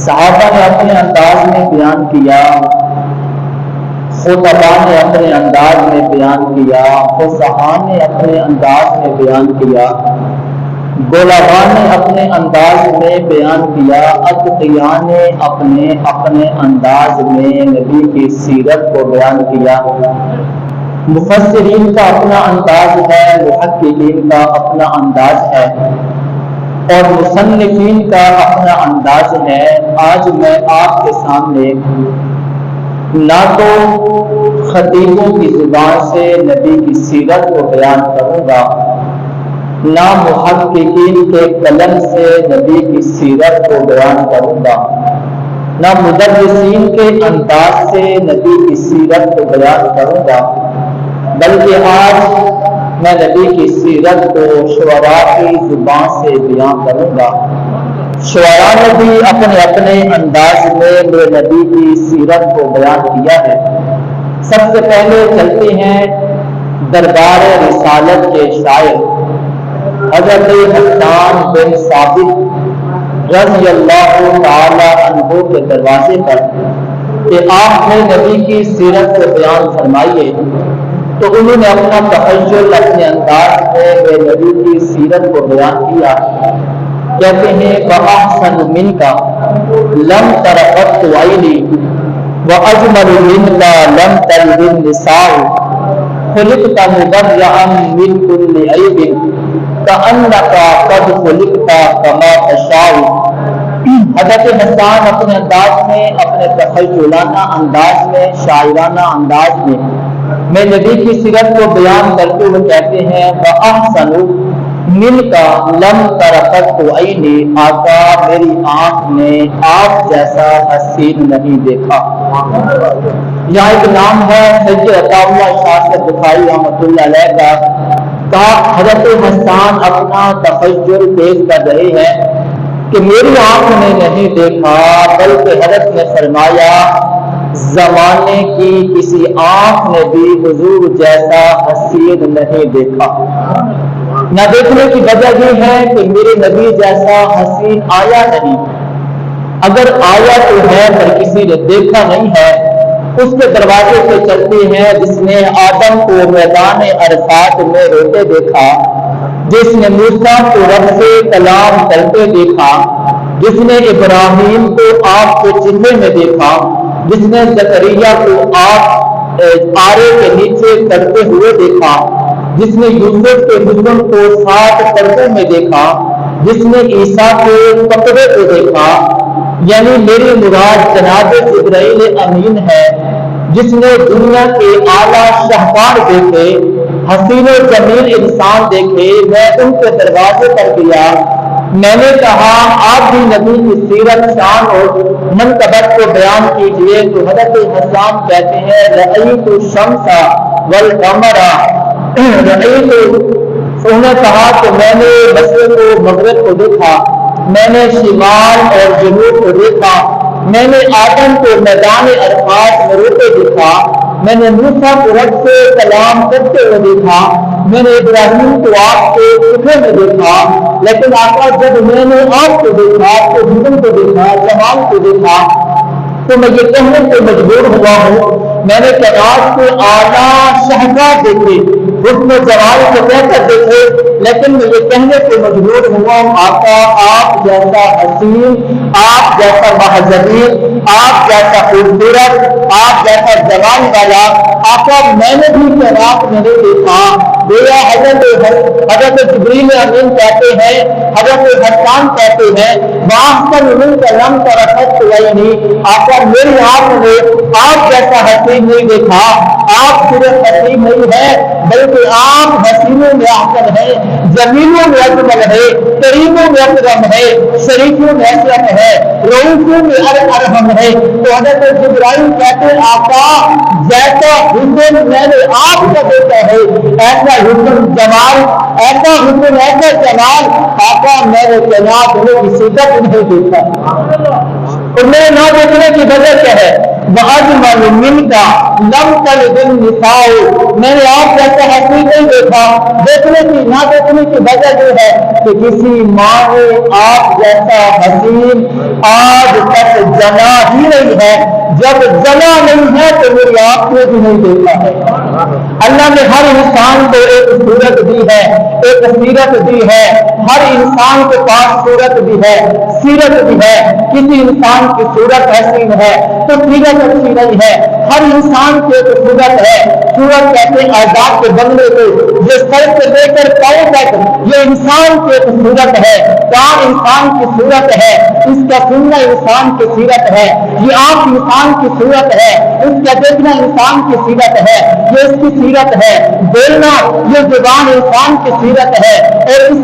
صحابہ نے اپنے انداز میں بیان کیا، خطبہ نے اپنے انداز میں بیان کیا، فصحاء نے اپنے انداز میں بیان کیا، گلبا نے اپنے انداز میں بیان کیا، اتقیاء نے اپنے انداز میں نبی کی سیرت کو بیان کیا۔ مفسرین کا اپنا انداز ہے، محققین کا اپنا انداز ہے، اور مصنفین کا اپنا انداز ہے۔ آج میں آپ کے سامنے نہ تو خطیبوں کی زبان سے نبی کی سیرت کو بیان کروں گا، نہ محققین کے قلم سے نبی کی سیرت کو بیان کروں گا، نہ مدرسین کے انداز سے نبی کی سیرت کو بیان کروں گا، بلکہ آج میں نبی کی سیرت کو شعراء کی زبان سے بیان کروں گا۔ شعراء نے بھی اپنے اپنے انداز میں میرے نبی کی سیرت کو بیان کیا ہے۔ سب سے پہلے چلتے ہیں دربار رسالت کے شاعر حضرت حسان بن ثابت رضی اللہ تعالی عنہ کے دروازے پر کہ آپ نے نبی کی سیرت کو بیان فرمائیے، تو انہوں نے اپنا تخیل اپنے انداز میں میرے نبی کی سیرت کو بیان کیا۔ کہتے ہیں وَأَحْسَنُ مِنْكَ لَمْ تَرَ قَطُّ عَيْنِي وَأَجْمَلُ مِنْكَ لَمْ تَلِدِ النِّسَاءُ خُلِقْتَ مُبَرَّأً مِنْ كُلِّ عَيْبٍ كَأَنَّكَ قَدْ خُلِقْتَ كَمَا تَشَاءُ۔ حضرت حسان اپنے انداز میں، اپنے تخیلانہ انداز میں، شاعرانہ انداز میں نبی کی سیرت کو بیان کرتے ہوئے کہتے ہیں وَأَحْسَنُ مِنْكَ لَمْ تَرَ قَطُّ عَيْنِي، آقا میری آنکھ نے آپ جیسا حسین نہیں دیکھا۔ یہاں ایک نام ہے سید عطا اللہ شاہ سے بخاری رحمۃ اللہ علیہ کا، کہا حضرت حسان اپنا تخیل پیش کر رہے ہیں کہ میری آنکھ نے نہیں دیکھا، بلکہ حضرت نے فرمایا زمانے کی کسی آنکھ نے بھی حضور جیسا حسین نہیں دیکھا۔ نہ دیکھنے کی وجہ یہ ہے کہ میرے نبی جیسا حسین آیا نہیں، اگر آیا تو ہے پر کسی نے دیکھا نہیں ہے۔ اس کے دروازے سے چلتے ہیں جس نے آدم کو میدان عرفات میں روتے دیکھا، جس نے موسیٰ کو رب سے کلام کرتے دیکھا، جس نے ابراہیم کو آگ کے چولہے میں دیکھا، جس نے زکریا کو آرے کے نیچے کرتے ہوئے دیکھا، جس نے یوسف کے حسن کو 7 پردوں میں دیکھا، جس نے عیسیٰ کے کپڑے کو دیکھا، یعنی میری مراد جناب جبرائیل امین ہے، جس نے دنیا کے اعلیٰ شاہکار دیکھے، حسین و جمیل انسان دیکھے۔ میں ان کے دروازے پر گیا، میں نے کہا آپ بھی نبی کی سیرت شان اور منقبت کو بیان کیجئے، تو حضرت حسان کہتے ہیں رأیت الشمس والقمر، انہوں نے کہا کہ میں نے مشرق و مغرب کو دیکھا، میں نے شمال اور جنوب کو دیکھا، میں نے آدم کو میدان عرفات میں روتے دیکھا، میں نے موسیٰ کو رب سے کلام کرتے ہوئے دیکھا، میں نے ابراہیم کو آپ کے چولہے میں دیکھا، لیکن آقا جب میں نے آپ کو دیکھا، تو حسن کو دیکھا، جمال کو دیکھا، تو میں یہ کہنے سے مجبور ہوا ہوں میں نے کائنات کے اعلیٰ شاہکار دیکھے، حسن و جمال کو بہتر دیکھے، لیکن میں یہ کہنے سے مجبور ہوا ہوں آقا آپ جیسا حسین، آپ جیسا محضرین، آپ جیسا خوبصورت، آپ جیسا جمال والا آقا میں نے بھی کائنات میں نہیں دیکھا۔ گویا حضرت جبریل امین کہتے ہیں، حضرت حسان کہتے ہیں وَأَحْسَنُ مِنْكَ لَمْ تَرَ قَطُّ عَيْنِي، آقا میری آنکھ نے آپ جیسا حسین نہیں دیکھا۔ آپ صرف حسین نہیں ہے بلکہ آپ حسینوں میں احسن ہے، جمیلوں میں اجمل ہے، کریموں میں اکرم ہے، شریفوں میں اشرف ہے، رؤوفوں میں ارحم ہے۔ تو حضرت جبرائیل کہتے ہیں آقا جیسا حسن میں نے آپ کا دیکھا ہے، ایسا حسن جمال، ایسا حسن ایسا جمال آقا میں نے کائنات میں کسی کا نہیں دیکھا۔ اور میرے نہ دیکھنے کی وجہ کیا ہے؟ وَأَجْمَلُ مِنْكَ لَمْ تَلِدِ النِّسَاءُ، میں نے آپ جیسا حسین نہیں دیکھا۔ دیکھنے کی نہ دیکھنے کی وجہ یہ ہے کہ کسی ماں نے آپ جیسا حسین آج تک جنا ہی نہیں ہے. جب جنا نہیں ہے تو میری آنکھ نے بھی نہیں دیکھا ہے. اللہ نے ہر انسان کو ایک صورت دی ہے, ایک سیرت دی ہے. ہر انسان کے پاس صورت بھی ہے, سیرت بھی ہے. کسی انسان کی صورت ایسی ہے تو سیرت اچھی نہیں ہے. ہر انسان کی ایک صورت ہے. صورت کہتے ہیں اعضاء کے بننے کو, جو سر سے لے کر پاؤں تک یہ انسان کی ایک صورت ہے. کان انسان کی صورت ہے, اس کا سننا انسان کی سیرت ہے. یہ آنکھ انسان کی صورت ہے, اس کا دیکھنا انسان کی سیرت ہے. یہ اس کی سیرت ہے. بولنا یہ زبان انسان کی سیرت ہے, اور اس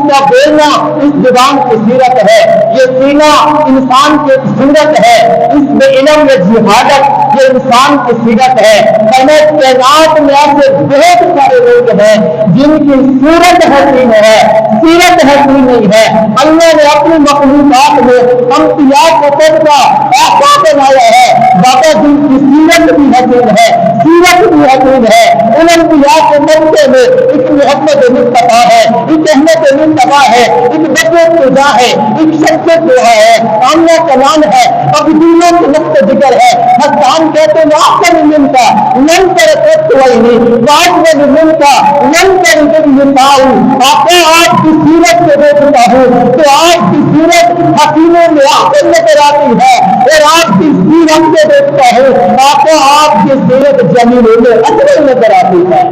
کا بولنا اس زبان کی سیرت ہے. یہ سینہ انسان کی سیرت ہے. اس میں علم میں جہادت یہ انسان کی سیرت ہے. کائنات میں ایسے بہت سارے لوگ ہیں جن کی صورت حسین ہے, سیرت حسین نہیں ہے. اللہ نے اپنی مخلوقات میں انبیاء کو سب کا ایسا بنایا ہے. بابا جن کی سیرت بھی حسین ہے, سیرت بھی حسین ہے. ان انبیاء کے مرتے میں ایک محمد مصطفیٰ ہے, ایک احمد مصطفیٰ ہے, ایک بچے خدا ہے, ایک شخص دعا ہے, آمنہ کلام ہے, عبداللہ کے نقطہ ذکر ہے. حسان کہتے ہیں آخر من کا نن پر فتوائنی واجب من کا نن پر نتاؤ. آپ کی سیرت سے دیکھتا ہوں تو آپ کی سیرت حکیموں میں آخر نظر آتی ہے, اور آپ کی سیرت سے دیکھتا ہوں آپ کی سیرت زمینوں میں اصل نظر آتی ہے.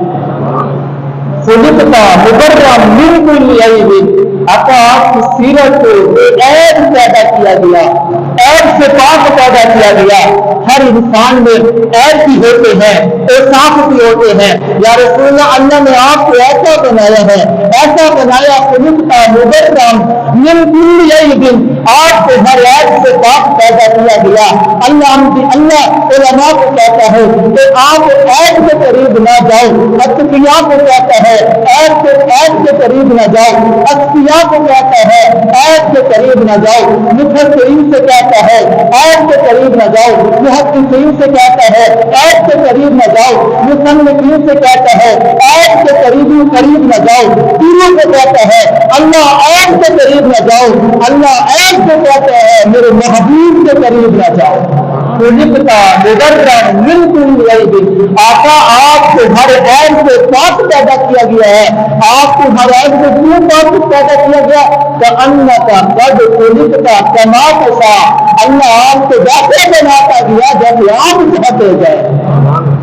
خلقتا مبرم من کل عیب, آپ کی سیرت کو عیب پیدا کیا گیا, عیب سے پاک پیدا کیا گیا. ہر انسان میں عیب بھی ہوتے ہیں, اوصاف بھی ہوتے ہیں. یا رسول اللہ, اللہ نے آپ کو ایسا بنایا ہے, ایسا بنایا خلقتا مبرم من کل عیب, آپ کو ہر عیب سے پاک پیدا کیا گیا. اللہ علماء کو کہتا ہے کہ آپ عیب کے قریب نہ جاؤ. اتقیاء کو کہتا ہے عیب کے قریب نہ جاؤ. اصفیاء کو کہتا ہے عیب کے قریب نہ جاؤ. مفسرین سے کہتا ہے عیب کے قریب نہ جاؤ. محدثین سے کہتا ہے عیب کے قریب نہ جاؤ. مصنفین سے کہتا ہے عیب کے قریب نہ جاؤ. پیروں کو کہتا ہے اللہ عیب کے قریب نہ جاؤ. اللہ عیب کو کہتا ہے میرے محبوب کے قریب نہ جاؤ. آقا آپ کو ہر عیب سے پاک پیدا کیا گیا ہے. آپ کو ہر عیب سے کیوں پاک پیدا کیا گیا؟ کما کسا, اللہ آپ کو ویسے بناتا گیا جیسے آپ چاہتے گئے,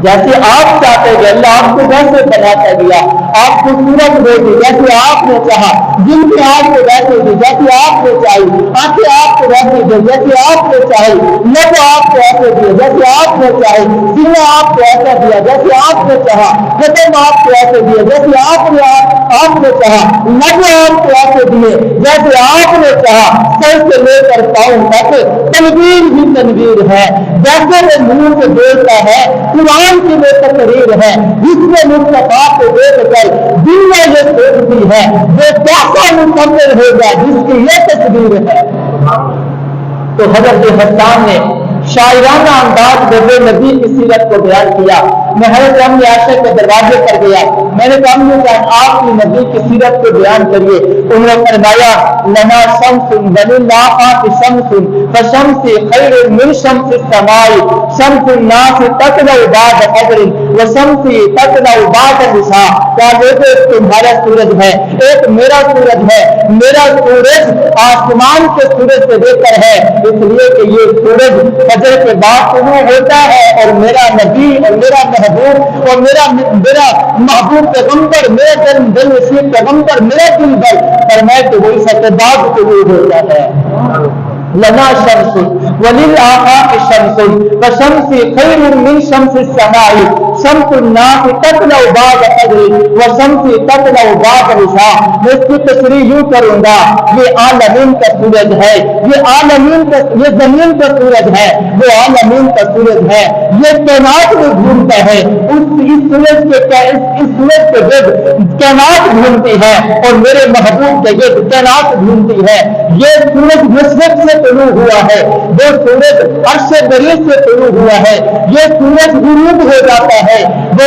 جیسے آپ چاہتے گئے اللہ آپ کو ویسے بناتا گیا. آپ کو صورت دے دی جیسے آپ نے چاہا, جن کی آپ کو ویسے دی جیسے آپ نے چاہی, آنکھیں آپ کو ویسے دی جیسے آپ نے چاہی, لب آپ کو ایسے دیے جیسے آپ نے چاہی, سینہ آپ کو ایسا دیا جیسے آپ نے چاہا, قدم آپ کو ایسے دیے جیسے آپ نے چاہا, لب آپ کو ایسے دیے جیسے آپ نے چاہا. سر سے لے کر پاؤں تک تنویر ہی تنویر ہے. جیسے وہ منہ سے بولتا ہے قرآن کی وہ تقریر ہے, جس میں مصطفیٰ کو دیکھ کر دنیا یہ سوچتی ہے وہ کیسا مکمل ہوگا جس کی یہ تصویر ہے. تو حضرت حسان نے شاعرانہ انداز میں وہ نبی کی سیرت کو بیان کیا. میں حضرت ام عائشہ کے دروازے پر گیا, میں نے کہا آپ کی نبی کی سیرت کو بیان کریے. انہوں نے فرمایا لنا شمس وللآفاق شمس فشمس خیر من شمس السماء, شمس الناس تطلع بعد قدر وشمس تطلع بعد نساء. کیا لوگوں تمہارا سورج ہے, ایک میرا سورج ہے. میرا سورج آسمان کے سورج سے بہتر ہے, اس لیے کہ یہ سورج فجر کے بعد طلوع ہوتا ہے, اور میرا نبی اور میرا محبوب اور میرا محبوب پیغمبر, میرے جنم دل نصیب پیغمبر میرا دل بھر فرمائے تو وہی سب کے بعد طلوع ہوتا ہے. لنا شمس وللآفاق شمس وشمس خیر من شمس السماء, شمس الناس تطلع بعد قدر وشمس تطلع بعد نساء. میں اس کی تشریح یوں کروں گا, یہ عالمین کا سورج ہے, یہ زمین کا سورج ہے, وہ عالمین کا سورج ہے. یہ کائنات میں گھومتا ہے, اس سورج کے گرد کائنات گھومتی ہے, اور میرے محبوب کے گرد کائنات گھومتی ہے. یہ سورج مشرق سے طلوع ہوا ہے, وہ سورج عرش بریز سے طلوع ہوا ہے. یہ سورج غروب ہو جاتا ہے, وہ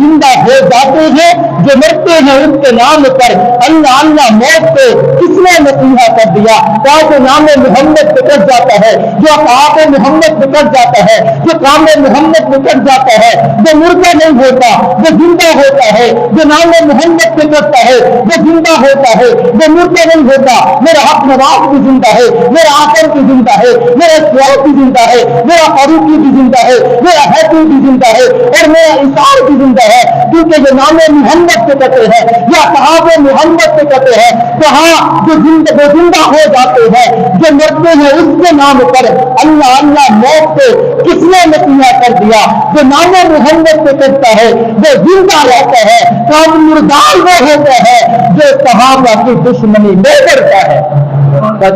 زندہ ہو جاتے ہیں جو مرتے ہیں اس کے نام پر اللہ اللہ موت کو کس نے نصیحہ کر دیا جو نام محمد پہ کٹ جاتا ہے جو آپ محمد پہ کٹ جاتا ہے جو کام محمد پہ کٹ جاتا ہے جو مردہ نہیں ہوتا جو زندہ ہوتا ہے جو نام محمد پہ کٹتا ہے جو زندہ ہوتا ہے جو مردہ نہیں ہوتا میرا حق نواز بھی زندہ ہے میرا آخر بھی زندہ ہے میرا سیاح بھی زندہ ہے میرا فاروقی بھی زندہ ہے میرا حیثی بھی زندہ ہے اور میرا اشار بھی زندہ ہے کیونکہ جو نام محمد پہ کہتے ہیں یا صحابہ محمد پہ کہتے ہیں تو ہاں جو زندہ ہو جاتے ہیں جو مرتے ہیں اس کے نام پر اللہ اللہ موت کو کس نے نصیحہ کر دیا جو نام محمد پہ کہتا ہے وہ زندہ رہتا ہے کام مردار وہ ہوتا ہے جو صحابہ کی دشمنی میں کرتا ہے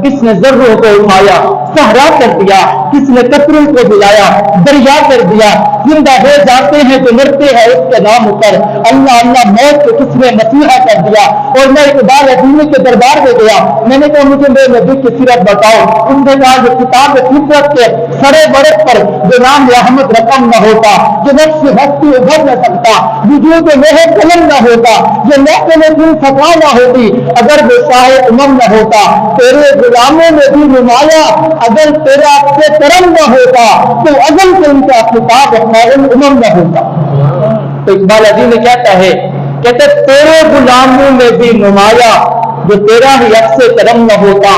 کس نے ذروں کو اٹھایا صحرا کر دیا کس نے قطروں کو بلایا دریا کر دیا زندہ ہو جاتے ہیں جو مرتے ہیں اس کے نام پر اللہ اللہ موت کو کس نے نصیحہ کر دیا اور میں اقبال عظیمی کے دربار میں گیا میں نے کہا مجھے میرے نبی کی سیرت بتاؤ اس نے کہا جو کتاب فطرت کے سرے برت پر جو نام احمد رقم نہ ہوتا جو نقش ہستی ابھر نہ سکتا وجود میں قلم نہ ہوتا جو محکم دل فتوا نہ ہوتی اگر وہ شاہ امم نہ ہوتا تیرے غلاموں میں بھی نمایا اگر تیرا سے کرم نہ ہوتا تو ازل سے ان کا خطاب خیر الامم نہ ہوتا تو اقبال عظیم کہتا ہے کہتے تیرے غلاموں میں بھی نمایا جو تیرا ہی عکس کرم نہ ہوتا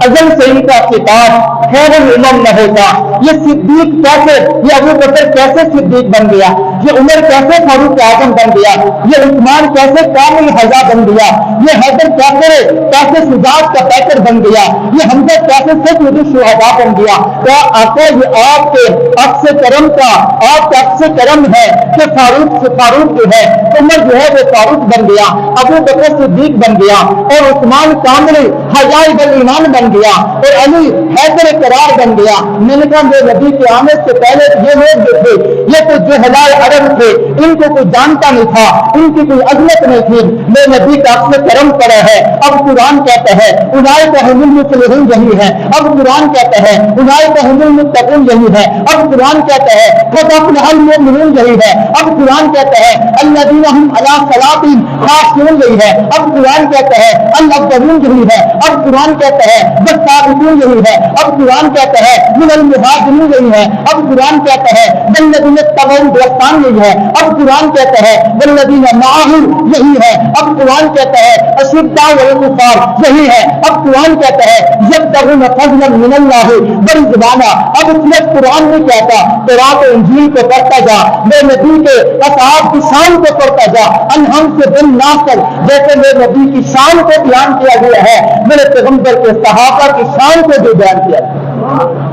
ازل سے ان کا خطاب خیر الامم نہ ہوتا یہ صدیق کیسے یہ ابو بکر کیسے صدیق بن گیا یہ عمر کیسے فاروق اعظم بن گیا یہ عثمان کیسے کامل حضا بن گیا یہ حیدر کیسے شجاعت کا پیکر بن گیا یہ حمزہ کیسے سید الشہداء بن گیا تو آقا یہ آپ کے عکس کرم کا آپ کا عکس کرم ہے کہ فاروق جو ہے عمر جو ہے وہ فاروق بن گیا ابو بکر صدیق بن گیا اور عثمان کامل حضا ایمان بن گیا اور علی حیدر قرار بن گیا میں نے کہا میرے نبی کے آمد سے پہلے یہ لوگ جو تھے یہ تو جہلاء عرب تھے ان کو کوئی جانتا نہیں تھا ان کی کوئی عظمت نہیں تھی میرے نبی کا اپنے کرم پڑا ہے اب قرآن کہتا ہے اولئک هم المفلحون یہی ہے اب قرآن کہتا ہے اولئک هم المتقون یہی ہے اب قرآن کہتا ہے قد افلح المؤمنون یہی ہے اب قرآن کہتا ہے الذین هم علی صلاتهم خاشعون یہی ہے اب قرآن کہتا ہے الاولون یہی ہے اب قرآن کہتا ہے والسابقون یہی ہے اب قرآن کہتا ہے من المہاجرین یہی ہے اب قرآن کہتا ہے والذین اتبعوا بإحسان یہی ہے اب قرآن کہتا ہے والذین معه یہی ہے اب قرآن کہتا ہے اشداء والکفار یہی ہے اب قرآن کہتا ہے یبتغون فضلا من اللہ ورضوانا اب صرف قرآن نہیں کہتا تورات و انجیل کو پڑھتا جا میرے نبی کے اصحاب کی شان کو پڑھتا جا انہم سے بن نہ کر جیسے میرے نبی کی شان کو بیان کیا گیا ہے میرے پیغمبر کے صحابہ کی شان کو بھی بیان کیا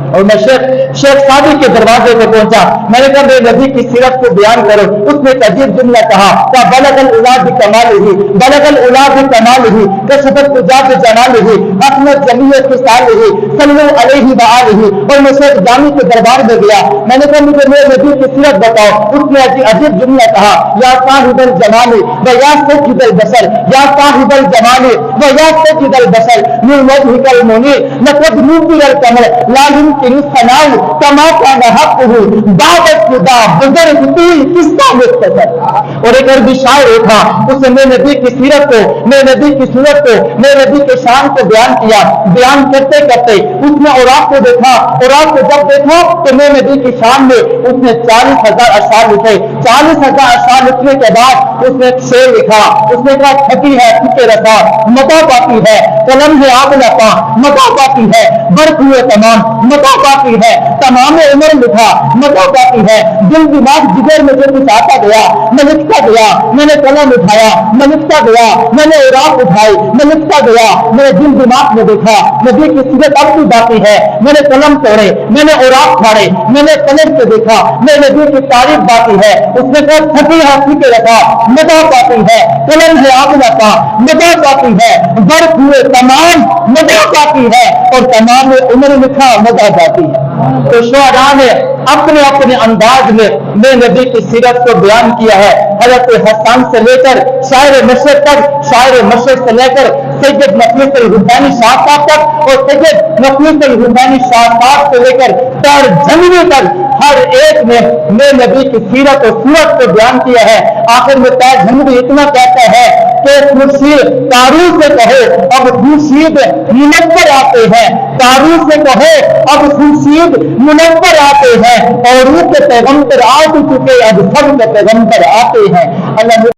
اور میں شیخ سعدی کے دروازے پہ پہنچا میں نے کہا میرے نبی کی سیرت کو بیان کرو اس نے ایک عجیب جملہ کہا کہ بلغ الاولاد بکمالہ بلغ الاولاد بکمالہ کشفت تجاب جمالہ احمد جمیع خصالہ صلو علیہ وآلہ اور میں شیخ جامی کے دربار میں گیا میں نے کہا مجھے میرے نبی کی سیرت بتاؤ اس نے عجیب جملہ کہا یا صاحب الجمال و یا سید البشر یا صاحب الجمال و یا سید البشر من وجهك المنير لقد نور القمر لا يمكن الثناء كما كان حقه بعد خدا بزرگ تین کس کا مختصر اور ایک عربی شاعر تھا اس نے میرے نبی کی سیرت کو میرے نبی کی صورت کو میرے نبی کے شان کو بیان کیا بیان کرتے کرتے اس نے اوراق کو دیکھا اوراق کو جب دیکھا تو میرے نبی کی شان میں اس نے 40,000 اشعار لکھے 40,000 اشعار لکھنے کے بعد اس نے ایک شعر لکھا اس نے کہا تھکی ہے تھکے رکھا متا باقی ہے قلم ہے آگ لپا متا باقی ہے برق ہوئے تمام متا باقی ہے تمام عمر لکھا متا باقی ہے دل دماغ جگر میں جو کچھ آتا گیا میں لکھتا گیا میں نے قلم اٹھایا میں لکھتا گیا میں نے اوراق اٹھائی میں لکھتا گیا میرے دل دماغ میں دیکھا نبی کی سیرت اب بھی باقی ہے میں نے قلم توڑے میں نے اوراق پھاڑے میں نے قلم سے دیکھا میرے نبی کی تعریف باقی ہے اس نے کہا تھکی ہاتھی کے رکھا متا باقی ہے قلم ہے آگ لپا متا باقی ہے برق ہوئے تمام متا باقی ہے اور تمام عمر لکھا متا باقی ہے تو شعراء نے اپنے اپنے انداز میں میرے نبی کی سیرت کو بیان کیا ہے حضرت حسان سے لے کر شاعر مشرق تک شاعر مشرق سے لے کر سید نفیس الحسینی شاہ صاحب تک اور سید نفیس الحسینی شاہ صاحب سے لے کر ترجمے تک ہر ایک نے میرے نبی کی سیرت اور صورت کو بیان کیا ہے. آخر میں تاج ہندو اتنا کہتا ہے کہ خورشید تاروح سے کہو اب خورشید منور آتے ہیں, تاروح سے کہو ب خورشید منور آتے ہیں, اور روح کے پیغمبر آ چکے اب سب کے پیغمبر آتے ہیں. اللہ